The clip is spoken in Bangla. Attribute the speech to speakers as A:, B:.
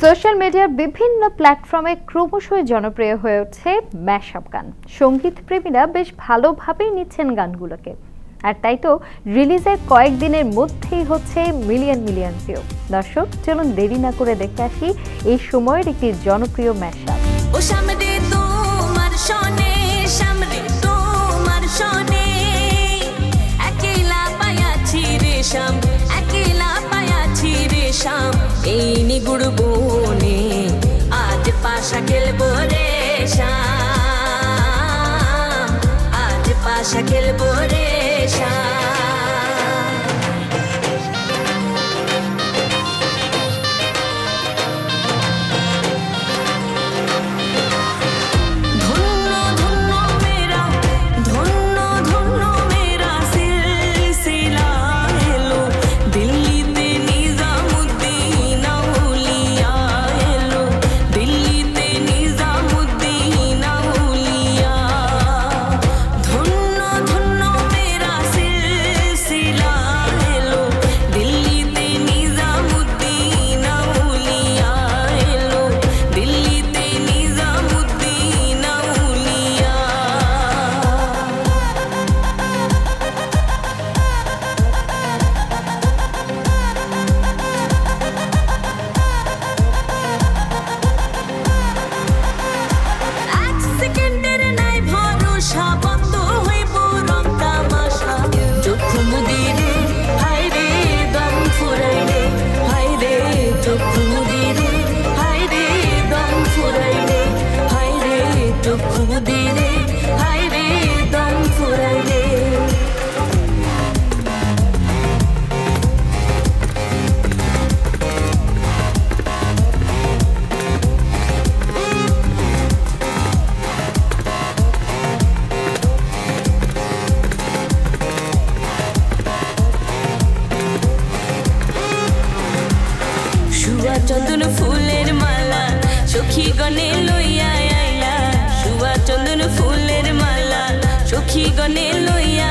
A: সোশ্যাল মিডিয়ার বিভিন্ন প্ল্যাটফর্মে ক্রমশই জনপ্রিয় হয়ে উঠছে ম্যাশআপ গান। সঙ্গীত প্রেমীরা বেশ ভালোভাবেই নিচ্ছেন গানগুলোকে, আর তাই তো রিলিজের কয়েকদিনের মধ্যেই হচ্ছে মিলিয়ন মিলিয়ন ভিউ। দর্শক, চলুন দেরি না করে দেখে আসি এই সময়ের একটি জনপ্রিয় ম্যাশআপ।
B: ও সামনে তোমার শোনে, সামনে তোমার শোনে, একলা পায়াছি রে শাম, একলা পায়াছি রে শাম, এই নিগুড় বনে আজ পাশা খেলবো রে শাম, আজ পাশা খেলবো রে শাম। চন্দন ফুলের মালা সখী গনে লইয়া আইলা, শুয়া চন্দন ফুলের মালা সখী গনে লইয়া